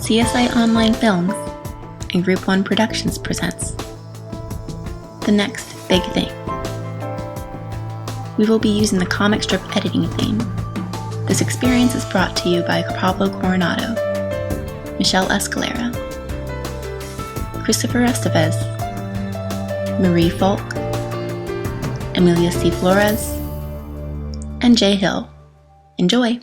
CSI Online Films and Group 1 Productions presents The Next Big Thing. We will be using the comic strip editing theme. This experience is brought to you by Pablo Coronado, Michelle Escalera, Christopher Estevez, Marie Falk, Emilia C. Flores, and Jay Hill. Enjoy!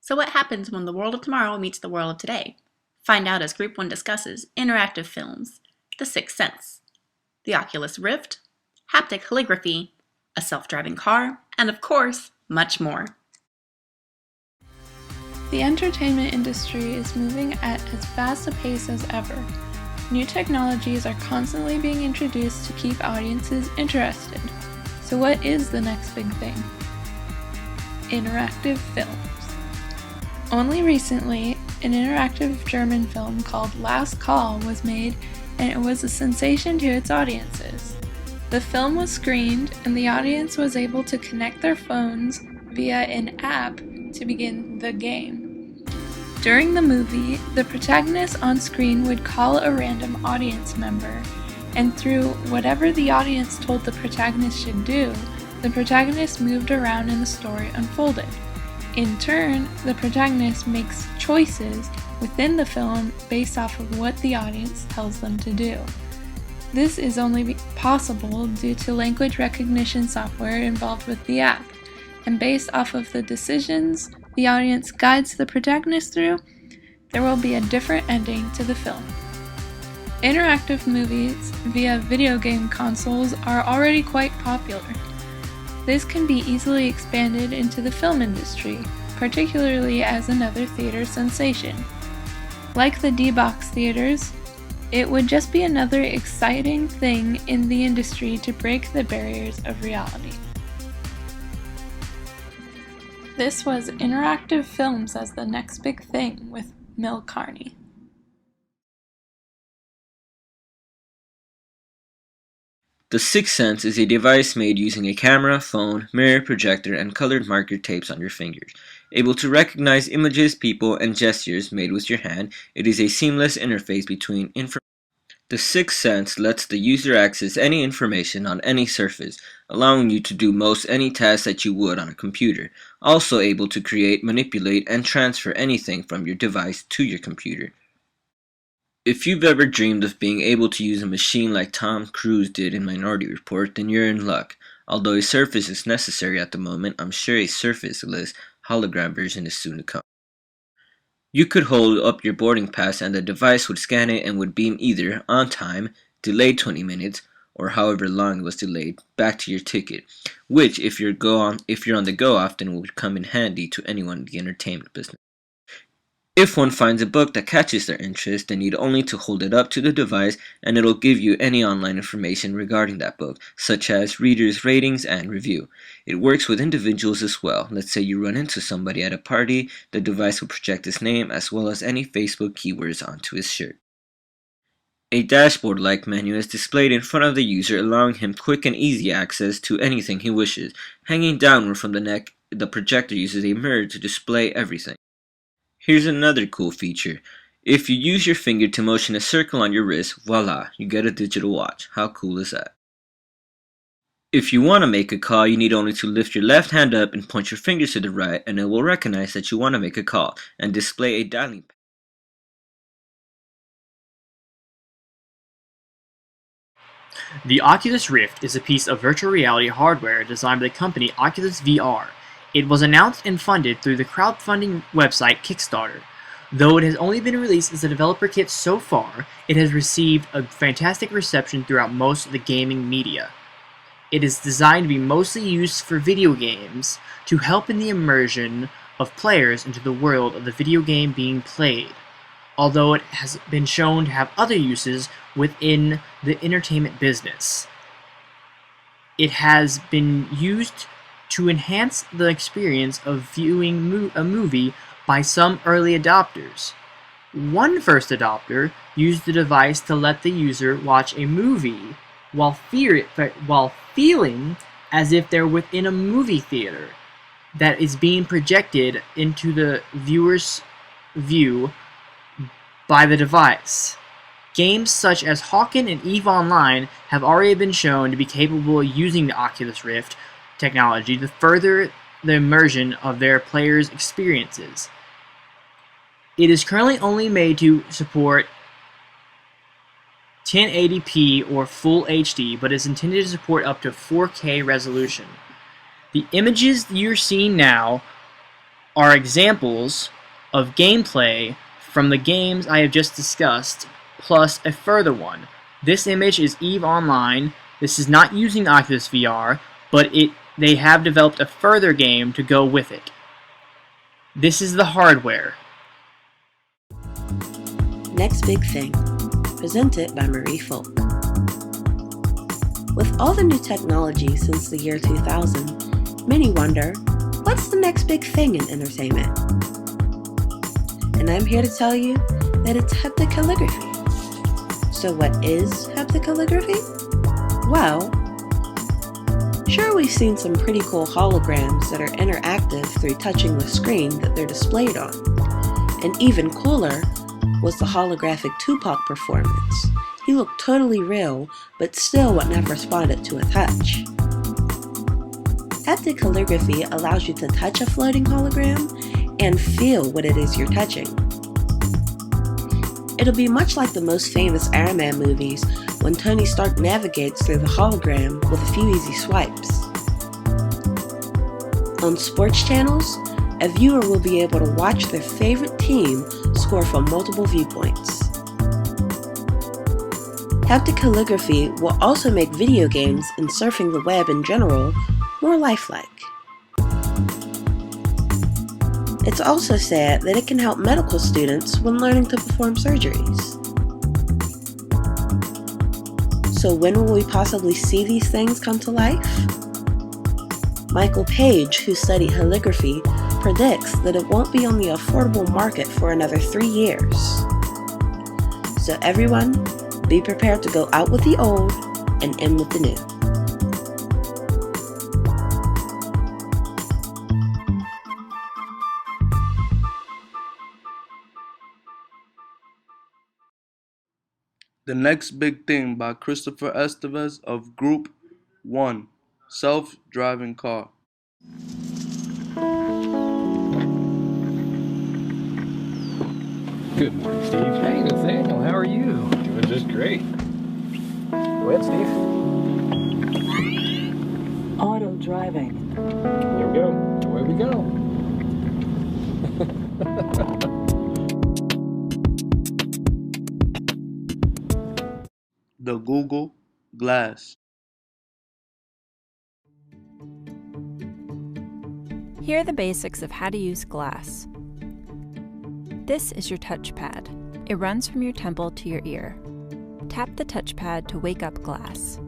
So what happens when the world of tomorrow meets the world of today? Find out as Group 1 discusses interactive films, The Sixth Sense, the Oculus Rift, haptic calligraphy, a self-driving car, and of course, much more. The entertainment industry is moving at as fast a pace as ever. New technologies are constantly being introduced to keep audiences interested. So what is the next big thing? Interactive films. Only recently, an interactive German film called Last Call was made, and it was a sensation to its audiences. The film was screened, and the audience was able to connect their phones via an app to begin the game. During the movie, the protagonist on screen would call a random audience member, and through whatever the audience told the protagonist should do, the protagonist moved around and the story unfolded. In turn, the protagonist makes choices within the film based off of what the audience tells them to do. This is only possible due to language recognition software involved with the app, and based off of the decisions the audience guides the protagonist through, there will be a different ending to the film. Interactive movies via video game consoles are already quite popular. This can be easily expanded into the film industry, particularly as another theater sensation. Like the D-Box theaters, it would just be another exciting thing in the industry to break the barriers of reality. This was interactive films as the next big thing with Mil Carney. The Sixth Sense is a device made using a camera, phone, mirror, projector, and colored marker tapes on your fingers. Able to recognize images, people, and gestures made with your hand, it is a seamless interface between information. The Sixth Sense lets the user access any information on any surface, allowing you to do most any task that you would on a computer. Also able to create, manipulate, and transfer anything from your device to your computer. If you've ever dreamed of being able to use a machine like Tom Cruise did in Minority Report, then you're in luck. Although a Surface is necessary at the moment, I'm sure a Surface-less hologram version is soon to come. You could hold up your boarding pass and the device would scan it and would beam either on time, delayed 20 minutes, or however long it was delayed, back to your ticket, which if you're on the go often would come in handy to anyone in the entertainment business. If one finds a book that catches their interest, they need only to hold it up to the device and it'll give you any online information regarding that book, such as readers' ratings and review. It works with individuals as well. Let's say you run into somebody at a party, the device will project his name as well as any Facebook keywords onto his shirt. A dashboard-like menu is displayed in front of the user, allowing him quick and easy access to anything he wishes. Hanging downward from the neck, the projector uses a mirror to display everything. Here's another cool feature. If you use your finger to motion a circle on your wrist, voila, you get a digital watch. How cool is that? If you want to make a call, you need only to lift your left hand up and point your fingers to the right, and it will recognize that you want to make a call and display a dialing pad. The Oculus Rift is a piece of virtual reality hardware designed by the company Oculus VR. It was announced and funded through the crowdfunding website Kickstarter. Though it has only been released as a developer kit so far, it has received a fantastic reception throughout most of the gaming media. It is designed to be mostly used for video games to help in the immersion of players into the world of the video game being played, although it has been shown to have other uses within the entertainment business. It has been used to enhance the experience of viewing a movie by some early adopters. One first adopter used the device to let the user watch a movie while feeling as if they're within a movie theater that is being projected into the viewer's view by the device. Games such as Hawken and EVE Online have already been shown to be capable of using the Oculus Rift technology to further the immersion of their players' experiences. It is currently only made to support 1080p or Full HD, but is intended to support up to 4K resolution. The images you're seeing now are examples of gameplay from the games I have just discussed, plus a further one. This image is EVE Online. This is not using Oculus VR, but they have developed a further game to go with it. This is the hardware. Next Big Thing, presented by Marie Folk. With all the new technology since the year 2000, many wonder, what's the next big thing in entertainment? And I'm here to tell you that it's haptic calligraphy. So what is haptic calligraphy? Well, sure, we've seen some pretty cool holograms that are interactive through touching the screen that they're displayed on. And even cooler was the holographic Tupac performance. He looked totally real, but still wouldn't have responded to a touch. Haptic calligraphy allows you to touch a floating hologram and feel what it is you're touching. It'll be much like the most famous Iron Man movies when Tony Stark navigates through the hologram with a few easy swipes. On sports channels, a viewer will be able to watch their favorite team score from multiple viewpoints. Haptic calligraphy will also make video games and surfing the web in general more lifelike. It's also said that it can help medical students when learning to perform surgeries. So when will we possibly see these things come to life? Michael Page, who studied calligraphy, predicts that it won't be on the affordable market for another 3 years. So everyone, be prepared to go out with the old and in with the new. The Next Big Thing by Christopher Estevez of Group 1, Self-Driving Car. Good morning, Steve. Hey, Nathaniel. How are you? Doing just great. Go ahead, Steve. Auto driving. Here we go. Away we go. The Google Glass. Here are the basics of how to use glass. This is your touchpad. It runs from your temple to your ear. Tap the touchpad to wake up glass.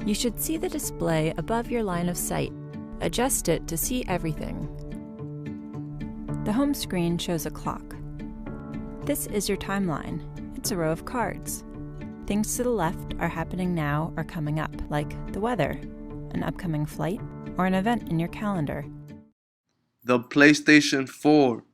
You should see the display above your line of sight. Adjust it to see everything. The home screen shows a clock. This is your timeline. It's a row of cards. Things to the left are happening now or coming up, like the weather, an upcoming flight, or an event in your calendar. The PlayStation 4.